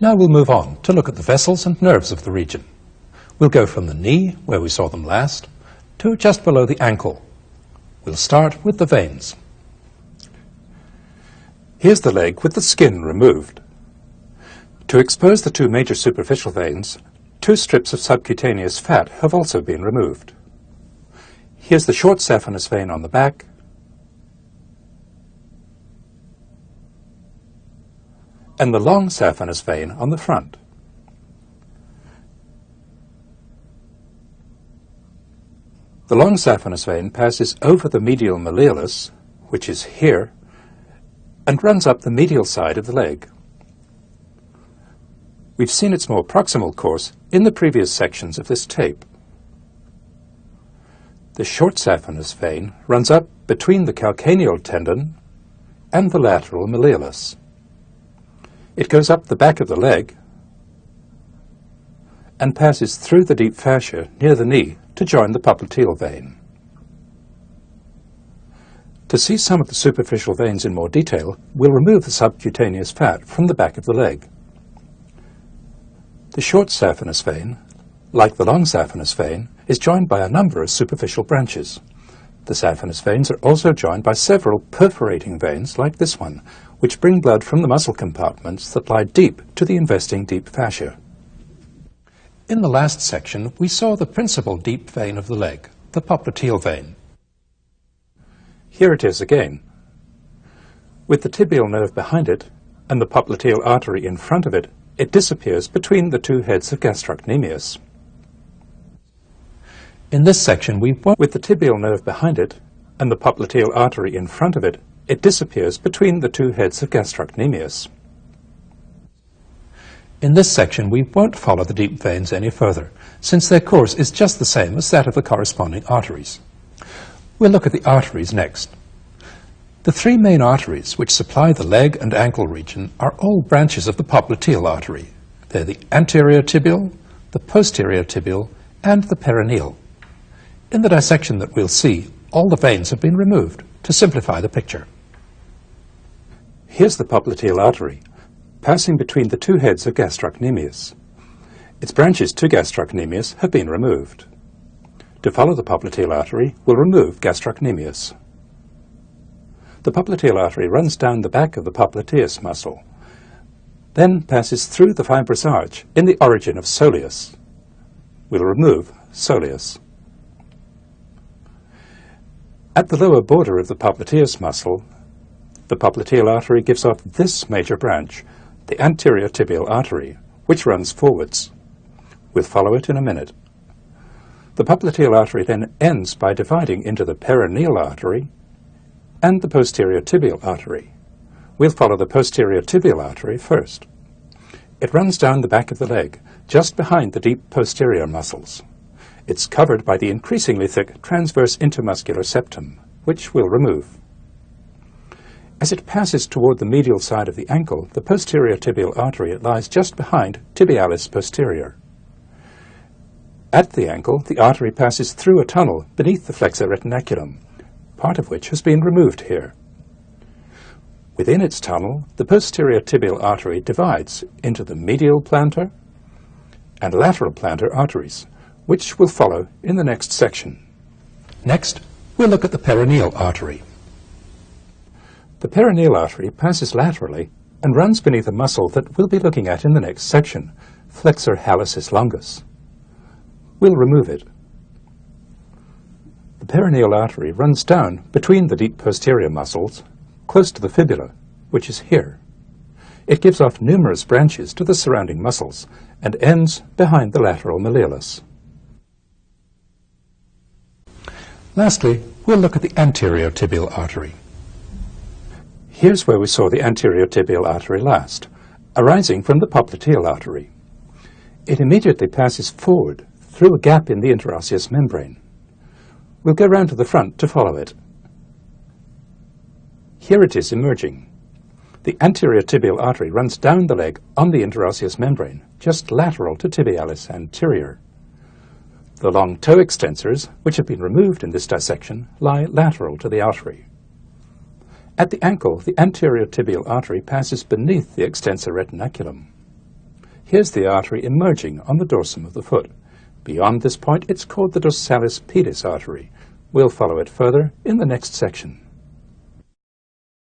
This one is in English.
Now we'll move on to look at the vessels and nerves of the region. We'll go from the knee, where we saw them last, to just below the ankle. We'll start with the veins. Here's the leg with the skin removed. To expose the two major superficial veins, two strips of subcutaneous fat have also been removed. Here's the short saphenous vein on the back, and the long saphenous vein on the front. The long saphenous vein passes over the medial malleolus, which is here, and runs up the medial side of the leg. We've seen its more proximal course in the previous sections of this tape. The short saphenous vein runs up between the calcaneal tendon and the lateral malleolus. It goes up the back of the leg and passes through the deep fascia near the knee to join the popliteal vein. To see some of the superficial veins in more detail, we'll remove the subcutaneous fat from the back of the leg. The short saphenous vein, like the long saphenous vein, is joined by a number of superficial branches. The saphenous veins are also joined by several perforating veins like this one, which bring blood from the muscle compartments that lie deep to the investing deep fascia. In the last section, we saw the principal deep vein of the leg, the popliteal vein. Here it is again. With the tibial nerve behind it and the popliteal artery in front of it, it disappears between the two heads of gastrocnemius. In this section, with the tibial nerve behind it and the popliteal artery in front of it, it disappears between the two heads of gastrocnemius. In this section, we won't follow the deep veins any further, since their course is just the same as that of the corresponding arteries. We'll look at the arteries next. The three main arteries which supply the leg and ankle region are all branches of the popliteal artery. They're the anterior tibial, the posterior tibial, and the peroneal. In the dissection that we'll see, all the veins have been removed to simplify the picture. Here's the popliteal artery, passing between the two heads of gastrocnemius. Its branches to gastrocnemius have been removed. To follow the popliteal artery, we'll remove gastrocnemius. The popliteal artery runs down the back of the popliteus muscle, then passes through the fibrous arch in the origin of soleus. We'll remove soleus. At the lower border of the popliteus muscle, the popliteal artery gives off this major branch, the anterior tibial artery, which runs forwards. We'll follow it in a minute. The popliteal artery then ends by dividing into the peroneal artery and the posterior tibial artery. We'll follow the posterior tibial artery first. It runs down the back of the leg, just behind the deep posterior muscles. It's covered by the increasingly thick transverse intermuscular septum, which we'll remove. As it passes toward the medial side of the ankle, the posterior tibial artery lies just behind tibialis posterior. At the ankle, the artery passes through a tunnel beneath the flexor retinaculum, part of which has been removed here. Within its tunnel, the posterior tibial artery divides into the medial plantar and lateral plantar arteries, which we'll follow in the next section. Next, we'll look at the peroneal artery. The peroneal artery passes laterally and runs beneath a muscle that we'll be looking at in the next section, flexor hallucis longus. We'll remove it. The peroneal artery runs down between the deep posterior muscles, close to the fibula, which is here. It gives off numerous branches to the surrounding muscles and ends behind the lateral malleolus. Lastly, we'll look at the anterior tibial artery. Here's where we saw the anterior tibial artery last, arising from the popliteal artery. It immediately passes forward through a gap in the interosseous membrane. We'll go round to the front to follow it. Here it is emerging. The anterior tibial artery runs down the leg on the interosseous membrane, just lateral to tibialis anterior. The long toe extensors, which have been removed in this dissection, lie lateral to the artery. At the ankle, the anterior tibial artery passes beneath the extensor retinaculum. Here's the artery emerging on the dorsum of the foot. Beyond this point, it's called the dorsalis pedis artery. We'll follow it further in the next section.